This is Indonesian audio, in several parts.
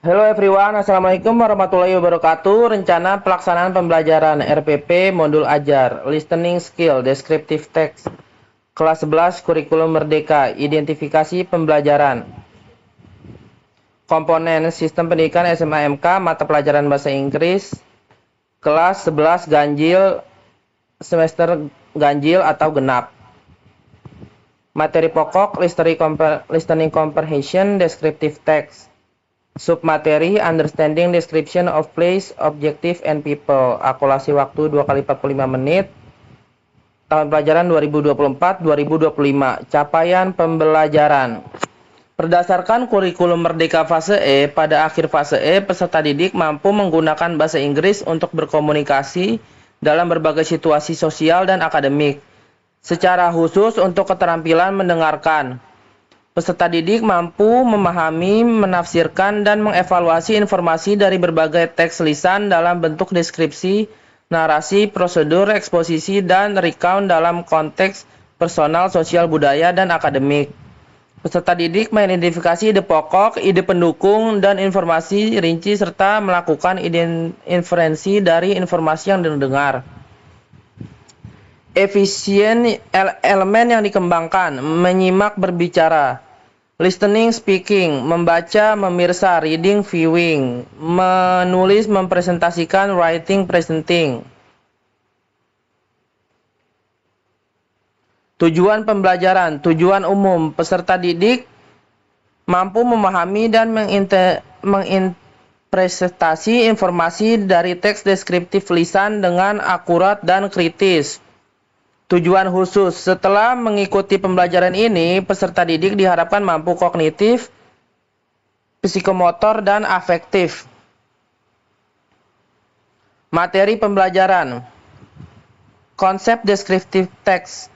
Hello everyone, Assalamualaikum warahmatullahi wabarakatuh. Rencana pelaksanaan pembelajaran RPP Modul Ajar, Listening Skill, Descriptive Text, Kelas 11 Kurikulum Merdeka, Identifikasi Pembelajaran. Komponen Sistem Pendidikan SMA MK, Mata Pelajaran Bahasa Inggris, Kelas 11 Ganjil, Semester Ganjil atau Genap. Materi pokok, Listening Comprehension, Descriptive Text. Submateri Understanding Description of Place, Objective, and People. Akulasi waktu 2 kali 45 menit. Tahun pelajaran 2024-2025. Capaian pembelajaran. Berdasarkan kurikulum Merdeka fase E, pada akhir fase E, peserta didik mampu menggunakan bahasa Inggris untuk berkomunikasi dalam berbagai situasi sosial dan akademik. Secara khusus untuk keterampilan mendengarkan. Peserta didik mampu memahami, menafsirkan, dan mengevaluasi informasi dari berbagai teks lisan dalam bentuk deskripsi, narasi, prosedur, eksposisi, dan recount dalam konteks personal, sosial, budaya, dan akademik. Peserta didik mengidentifikasi ide pokok, ide pendukung, dan informasi rinci serta melakukan inferensi dari informasi yang didengar. Efisien elemen yang dikembangkan, menyimak, berbicara. Listening, speaking, membaca, memirsa, reading, viewing, menulis, mempresentasikan, writing, presenting. Tujuan pembelajaran, tujuan umum, peserta didik mampu memahami dan menginterpretasi informasi dari teks deskriptif lisan dengan akurat dan kritis. Tujuan khusus, setelah mengikuti pembelajaran ini, peserta didik diharapkan mampu kognitif, psikomotor, dan afektif. Materi pembelajaran. Konsep descriptive text.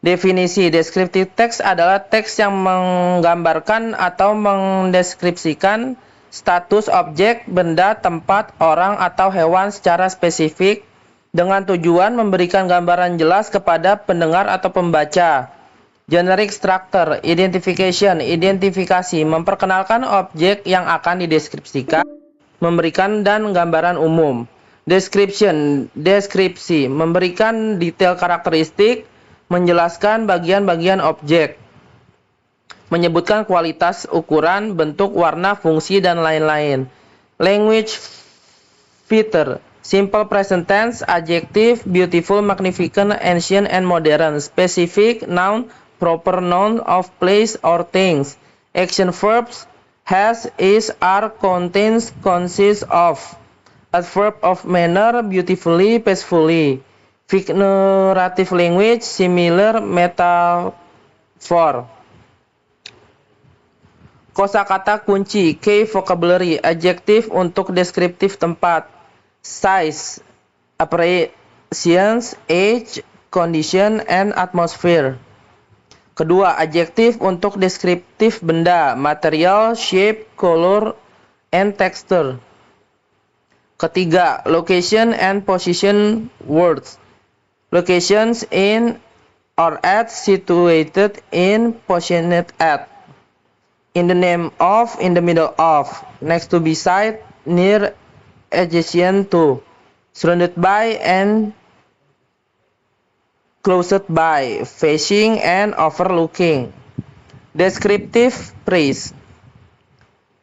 Definisi descriptive text adalah teks yang menggambarkan atau mendeskripsikan status objek, benda, tempat, orang, atau hewan secara spesifik dengan tujuan memberikan gambaran jelas kepada pendengar atau pembaca. Generic structure, identification, identifikasi, memperkenalkan objek yang akan dideskripsikan, memberikan dan gambaran umum. Description, deskripsi, memberikan detail karakteristik, menjelaskan bagian-bagian objek, menyebutkan kualitas, ukuran, bentuk, warna, fungsi, dan lain-lain. Language feature, simple present tense, adjective, beautiful, magnificent, ancient, and modern. Specific, noun, proper noun of place or things. Action verbs, has, is, are, contains, consists of. Adverb of manner, beautifully, peacefully. Figurative language, similar, metaphor. Kosakata kunci, key vocabulary, adjective untuk deskriptif tempat. Size, appearance, age, condition, and atmosphere. Kedua, adjektif untuk deskriptif benda, material, shape, color, and texture. Ketiga, location and position words. Locations in or at, situated in, positioned at. In the name of, in the middle of, next to, beside, near, adjacent to, surrounded by, and closed by, facing and overlooking. Descriptive phrase.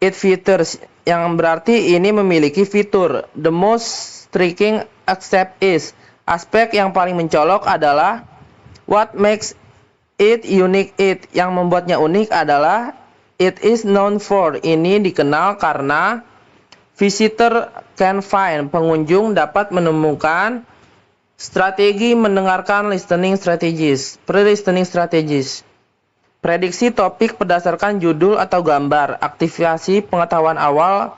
It features, yang berarti ini memiliki fitur. The most striking aspect is, aspek yang paling mencolok adalah. What makes it unique it, yang membuatnya unik adalah. It is known for, ini dikenal karena. Visitor can find, pengunjung dapat menemukan. Strategi mendengarkan, listening strategies, pre-listening strategies. Prediksi topik berdasarkan judul atau gambar, aktivasi pengetahuan awal,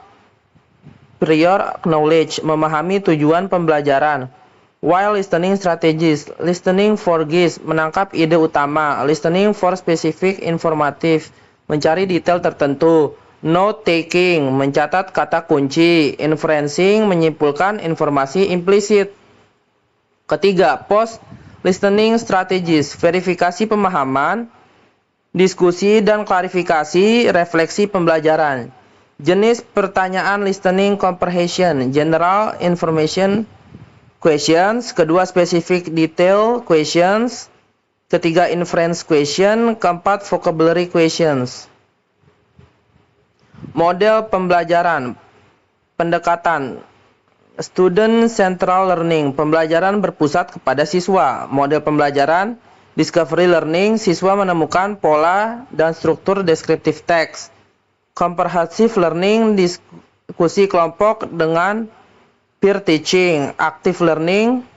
prior knowledge, memahami tujuan pembelajaran. While listening strategies, listening for gist, menangkap ide utama, listening for specific informative, mencari detail tertentu. Note taking, mencatat kata kunci. Inferencing, menyimpulkan informasi implisit. Ketiga, post listening strategies, verifikasi pemahaman, diskusi dan klarifikasi, refleksi pembelajaran. Jenis pertanyaan listening comprehension, general information questions. Kedua, specific detail questions. Ketiga, inference question. Keempat, vocabulary questions. Model pembelajaran, pendekatan student central learning, pembelajaran berpusat kepada siswa. Model pembelajaran discovery learning, siswa menemukan pola dan struktur descriptive text. Comprehensive learning, diskusi kelompok dengan peer teaching. Active learning,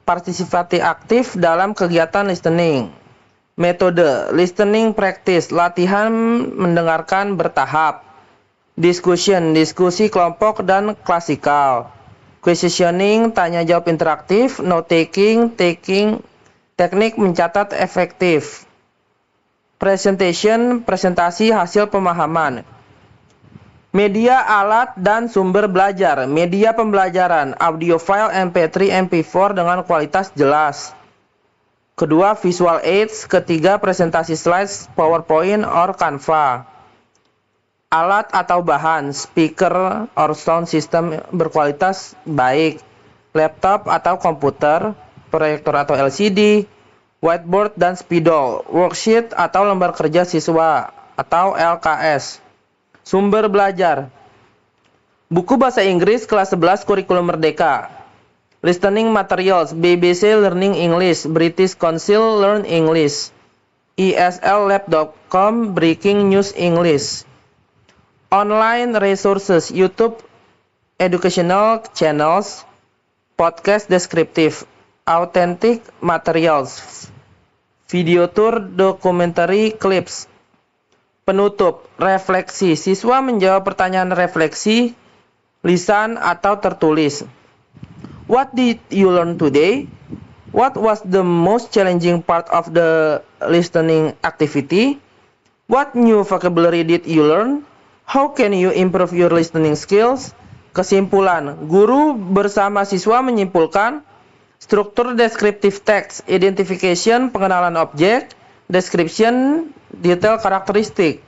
partisipasi aktif dalam kegiatan listening. Metode listening practice, latihan mendengarkan bertahap. Discussion, diskusi kelompok dan klasikal. Questioning, tanya jawab interaktif. Note taking, teknik mencatat efektif. Presentation, presentasi hasil pemahaman. Media, alat, dan sumber belajar. Media pembelajaran, audio file MP3, MP4 dengan kualitas jelas. Kedua, visual aids. Ketiga, presentasi slides, PowerPoint or Canva. Alat atau bahan, speaker or sound system berkualitas baik, laptop atau komputer, proyektor atau LCD, whiteboard dan spidol, worksheet atau lembar kerja siswa atau LKS. Sumber belajar, buku bahasa Inggris kelas 11 kurikulum merdeka. Listening materials, BBC Learning English, British Council Learn English, ESLLab.com, Breaking News English. Online resources, YouTube educational channels, podcast descriptive, authentic materials, video tour, documentary clips. Penutup, refleksi, siswa menjawab pertanyaan refleksi, lisan atau tertulis. What did you learn today? What was the most challenging part of the listening activity? What new vocabulary did you learn? How can you improve your listening skills? Kesimpulan, guru bersama siswa menyimpulkan struktur descriptive text, identification, pengenalan objek, description, detail karakteristik.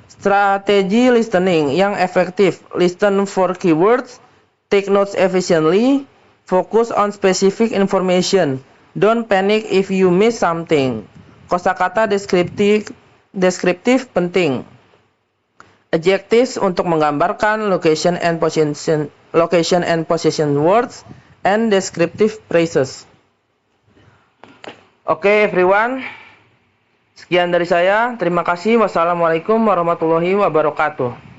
Strategi listening yang efektif, listen for keywords, take notes efficiently, focus on specific information, don't panic if you miss something. Kosakata deskriptif penting. Adjectives untuk menggambarkan location and position words and descriptive phrases. Oke, everyone. Sekian dari saya. Terima kasih. Wassalamualaikum warahmatullahi wabarakatuh.